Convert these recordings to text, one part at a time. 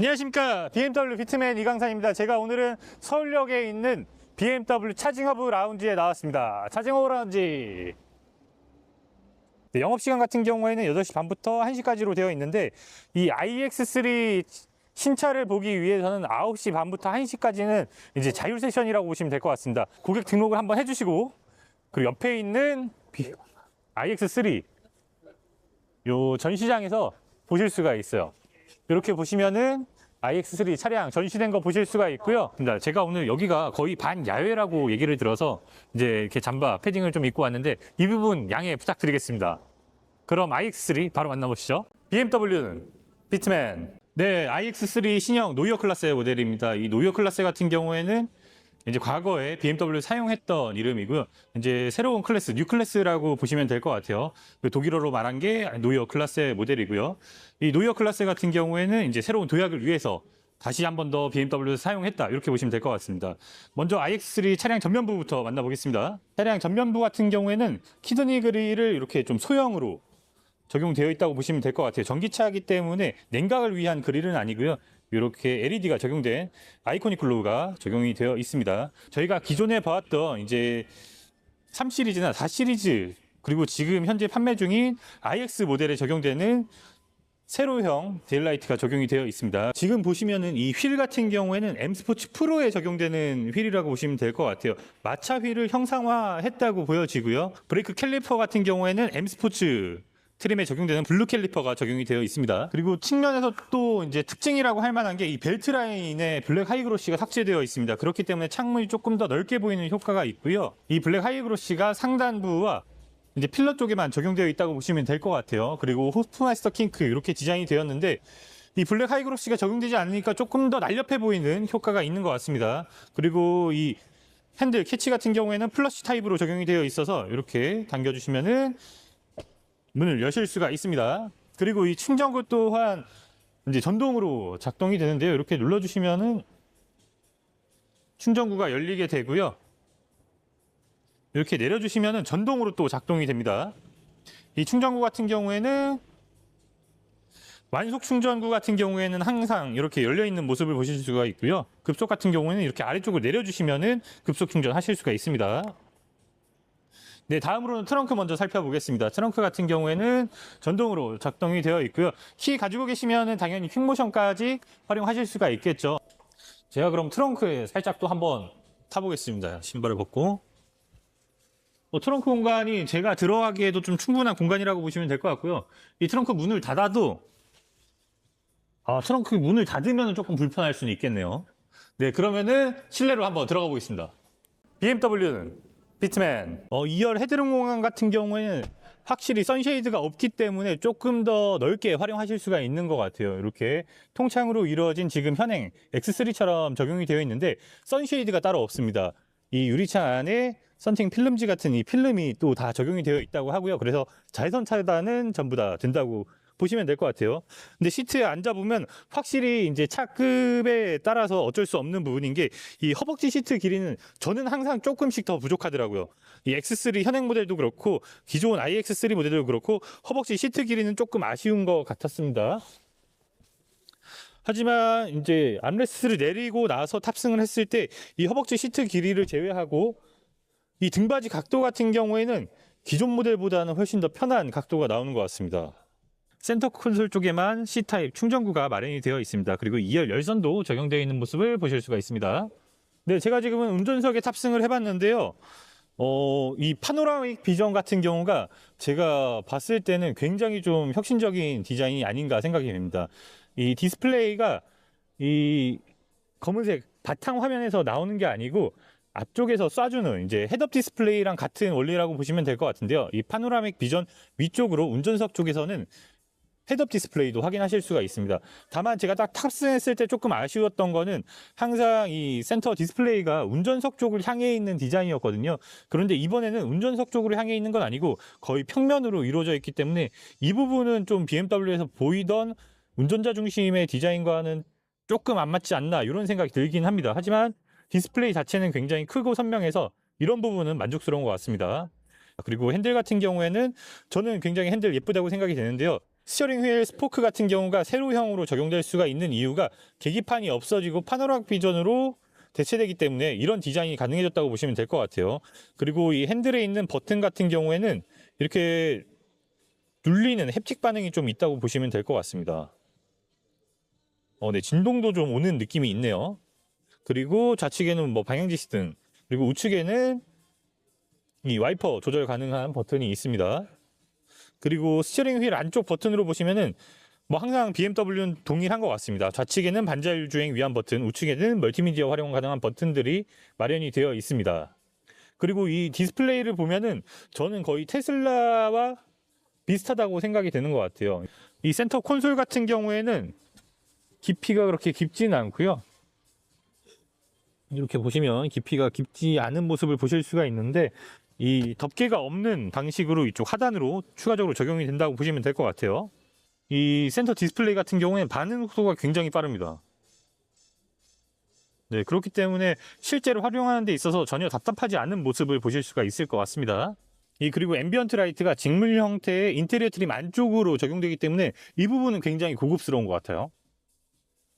안녕하십니까, BMW 피트맨 이강산입니다. 제가 오늘은 서울역에 있는 BMW 차징허브 라운지에 나왔습니다. 차징허브 라운지, 네, 영업시간 같은 경우에는 8시 반부터 1시까지로 되어 있는데, 이 iX3 신차를 보기 위해서는 9시 반부터 1시까지는 이제 자율 세션이라고 보시면 될 것 같습니다. 고객 등록을 한번 해주시고, 그리고 옆에 있는 iX3 요 전시장에서 보실 수가 있어요. 이렇게 보시면은 iX3 차량 전시된 거 보실 수가 있고요. 제가 오늘 여기가 거의 반야외라고 얘기를 들어서 이제 이렇게 잠바 패딩을 좀 입고 왔는데, 이 부분 양해 부탁드리겠습니다. 그럼 iX3 바로 만나보시죠. BMW는 피트맨. 네, iX3 신형 노이어 클래스의 모델입니다. 이 노이어 클래스 같은 경우에는 이제 과거에 BMW 사용했던 이름이고요. 이제 새로운 클래스, 뉴 클래스라고 보시면 될 것 같아요. 독일어로 말한 게 노이어 클래스의 모델이고요. 이 노이어 클래스 같은 경우에는 이제 새로운 도약을 위해서 다시 한 번 더 BMW를 사용했다, 이렇게 보시면 될 것 같습니다. 먼저 iX3 차량 전면부부터 만나보겠습니다. 차량 전면부 같은 경우에는 키드니 그릴을 이렇게 좀 소형으로 적용되어 있다고 보시면 될 것 같아요. 전기차이기 때문에 냉각을 위한 그릴은 아니고요. 이렇게 LED가 적용된 아이코닉 글로우가 적용이 되어 있습니다. 저희가 기존에 봐왔던 이제 3시리즈나 4시리즈, 그리고 지금 현재 판매 중인 iX 모델에 적용되는 세로형 데일라이트가 적용이 되어 있습니다. 지금 보시면은 이 휠 같은 경우에는 M 스포츠 프로에 적용되는 휠이라고 보시면 될 것 같아요. 마차 휠을 형상화했다고 보여지고요. 브레이크 캘리퍼 같은 경우에는 M 스포츠 트림에 적용되는 블루 캘리퍼가 적용이 되어 있습니다. 그리고 측면에서 또 이제 특징이라고 할 만한 게 이 벨트 라인에 블랙 하이그로시가 삭제되어 있습니다. 그렇기 때문에 창문이 조금 더 넓게 보이는 효과가 있고요. 이 블랙 하이그로시가 상단부와 이제 필러 쪽에만 적용되어 있다고 보시면 될 것 같아요. 그리고 호프마이스터 킹크 이렇게 디자인이 되었는데, 이 블랙 하이그로시가 적용되지 않으니까 조금 더 날렵해 보이는 효과가 있는 것 같습니다. 그리고 이 핸들 캐치 같은 경우에는 플러시 타입으로 적용이 되어 있어서 이렇게 당겨주시면은 문을 여실 수가 있습니다. 그리고 이 충전구 또한 이제 전동으로 작동이 되는데요. 이렇게 눌러주시면은 충전구가 열리게 되고요. 이렇게 내려주시면은 전동으로 또 작동이 됩니다. 이 충전구 같은 경우에는 완속 충전구 같은 경우에는 항상 이렇게 열려 있는 모습을 보실 수가 있고요. 급속 같은 경우에는 이렇게 아래쪽으로 내려주시면은 급속 충전하실 수가 있습니다. 네, 다음으로는 트렁크 먼저 살펴보겠습니다. 트렁크 같은 경우에는 전동으로 작동이 되어 있고요. 키 가지고 계시면은 당연히 퀵모션까지 활용하실 수가 있겠죠. 제가 그럼 트렁크에 살짝 또 한번 타보겠습니다. 신발을 벗고. 트렁크 공간이 제가 들어가기에도 좀 충분한 공간이라고 보시면 될 것 같고요. 이 트렁크 문을 닫아도, 트렁크 문을 닫으면 조금 불편할 수는 있겠네요. 네, 그러면은 실내로 한번 들어가 보겠습니다. BMW는 피트맨. 2열 헤드룸 공간 같은 경우에는 확실히 선쉐이드가 없기 때문에 조금 더 넓게 활용하실 수가 있는 것 같아요. 이렇게 통창으로 이루어진 지금 현행 X3처럼 적용이 되어 있는데, 선쉐이드가 따로 없습니다. 이 유리창 안에 썬팅 필름지 같은 이 필름이 또 다 적용이 되어 있다고 하고요. 그래서 자외선 차단은 전부 다 된다고 보시면 될 것 같아요. 근데 시트에 앉아보면 확실히 이제 차급에 따라서 어쩔 수 없는 부분인 게, 이 허벅지 시트 길이는 저는 항상 조금씩 더 부족하더라고요. 이 X3 현행 모델도 그렇고 기존 iX3 모델도 그렇고 허벅지 시트 길이는 조금 아쉬운 것 같았습니다. 하지만 이제 암레스트를 내리고 나서 탑승을 했을 때 이 허벅지 시트 길이를 제외하고 이 등받이 각도 같은 경우에는 기존 모델보다는 훨씬 더 편한 각도가 나오는 것 같습니다. 센터 콘솔 쪽에만 C타입 충전구가 마련이 되어 있습니다. 그리고 2열 열선도 적용되어 있는 모습을 보실 수가 있습니다. 네, 제가 지금은 운전석에 탑승을 해봤는데요. 이 파노라믹 비전 같은 경우가 제가 봤을 때는 굉장히 좀 혁신적인 디자인이 아닌가 생각이 됩니다. 이 디스플레이가 이 검은색 바탕 화면에서 나오는 게 아니고 앞쪽에서 쏴주는 이제 헤드업 디스플레이랑 같은 원리라고 보시면 될 것 같은데요. 이 파노라믹 비전 위쪽으로 운전석 쪽에서는 헤드업 디스플레이도 확인하실 수가 있습니다. 다만 제가 딱 탑승했을 때 조금 아쉬웠던 거는 항상 이 센터 디스플레이가 운전석 쪽을 향해 있는 디자인이었거든요. 그런데 이번에는 운전석 쪽으로 향해 있는 건 아니고 거의 평면으로 이루어져 있기 때문에 이 부분은 좀 BMW에서 보이던 운전자 중심의 디자인과는 조금 안 맞지 않나, 이런 생각이 들긴 합니다. 하지만 디스플레이 자체는 굉장히 크고 선명해서 이런 부분은 만족스러운 것 같습니다. 그리고 핸들 같은 경우에는 저는 굉장히 핸들 예쁘다고 생각이 되는데요. 스티어링 휠 스포크 같은 경우가 세로형으로 적용될 수가 있는 이유가 계기판이 없어지고 파노라마 비전으로 대체되기 때문에 이런 디자인이 가능해졌다고 보시면 될 것 같아요. 그리고 이 핸들에 있는 버튼 같은 경우에는 이렇게 눌리는 햅틱 반응이 좀 있다고 보시면 될 것 같습니다. 네, 진동도 좀 오는 느낌이 있네요. 그리고 좌측에는 뭐 방향지 시등, 그리고 우측에는 이 와이퍼 조절 가능한 버튼이 있습니다. 그리고 스티어링 휠 안쪽 버튼으로 보시면은 뭐 항상 BMW는 동일한 것 같습니다. 좌측에는 반자율 주행 위한 버튼, 우측에는 멀티미디어 활용 가능한 버튼들이 마련이 되어 있습니다. 그리고 이 디스플레이를 보면은 저는 거의 테슬라와 비슷하다고 생각이 되는 것 같아요. 이 센터 콘솔 같은 경우에는 깊이가 그렇게 깊지는 않고요. 이렇게 보시면 깊이가 깊지 않은 모습을 보실 수가 있는데 이 덮개가 없는 방식으로 이쪽 하단으로 추가적으로 적용이 된다고 보시면 될 것 같아요. 이 센터 디스플레이 같은 경우에는 반응 속도가 굉장히 빠릅니다. 네, 그렇기 때문에 실제로 활용하는 데 있어서 전혀 답답하지 않은 모습을 보실 수가 있을 것 같습니다. 그리고 앰비언트 라이트가 직물 형태의 인테리어 트림 안쪽으로 적용되기 때문에 이 부분은 굉장히 고급스러운 것 같아요.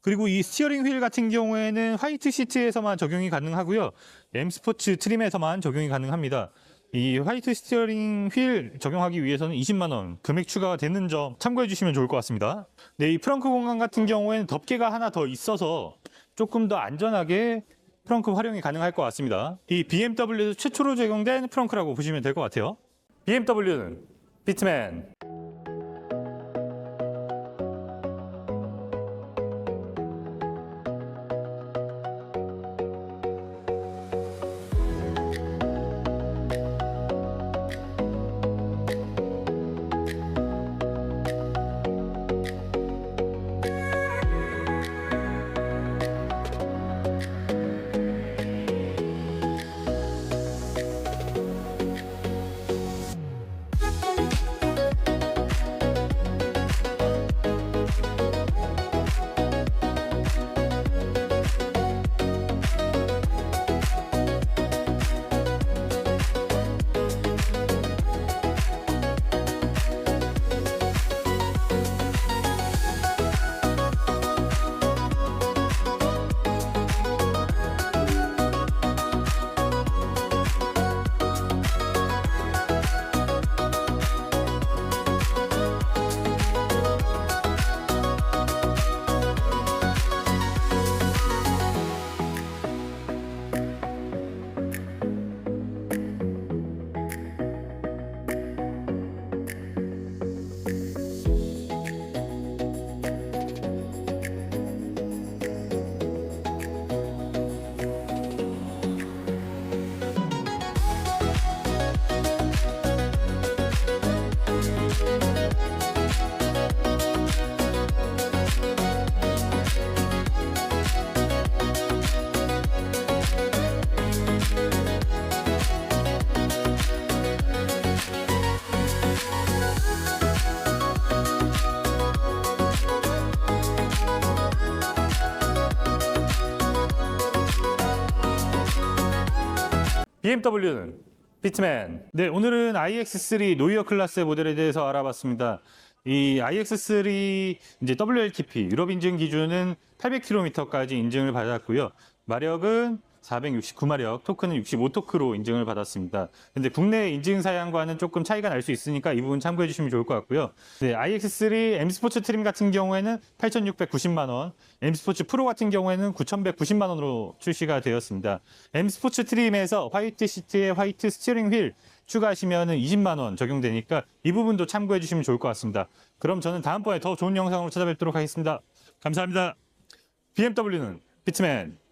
그리고 이 스티어링 휠 같은 경우에는 화이트 시트에서만 적용이 가능하고요. M 스포츠 트림에서만 적용이 가능합니다. 이 화이트 스티어링 휠 적용하기 위해서는 20만 원 금액 추가가 되는 점 참고해 주시면 좋을 것 같습니다. 네, 이 프렁크 공간 같은 경우에는 덮개가 하나 더 있어서 조금 더 안전하게 프렁크 활용이 가능할 것 같습니다. 이 BMW에서 최초로 적용된 프렁크라고 보시면 될 것 같아요. BMW는 비트맨. BMW는 비트맨. 네, 오늘은 iX3 노이어 클래스 모델에 대해서 알아봤습니다. 이 iX3 이제 WLTP 유럽 인증 기준은 800km까지 인증을 받았고요. 마력은 469마력, 토크는 65토크로 인증을 받았습니다. 근데 국내 인증 사양과는 조금 차이가 날 수 있으니까 이 부분 참고해 주시면 좋을 것 같고요. 네, iX3 M 스포츠 트림 같은 경우에는 8,690만 원, M 스포츠 프로 같은 경우에는 9,190만 원으로 출시가 되었습니다. M 스포츠 트림에서 화이트 시트에 화이트 스티어링 휠 추가하시면 20만 원 적용되니까 이 부분도 참고해 주시면 좋을 것 같습니다. 그럼 저는 다음번에 더 좋은 영상으로 찾아뵙도록 하겠습니다. 감사합니다. BMW는 비트맨.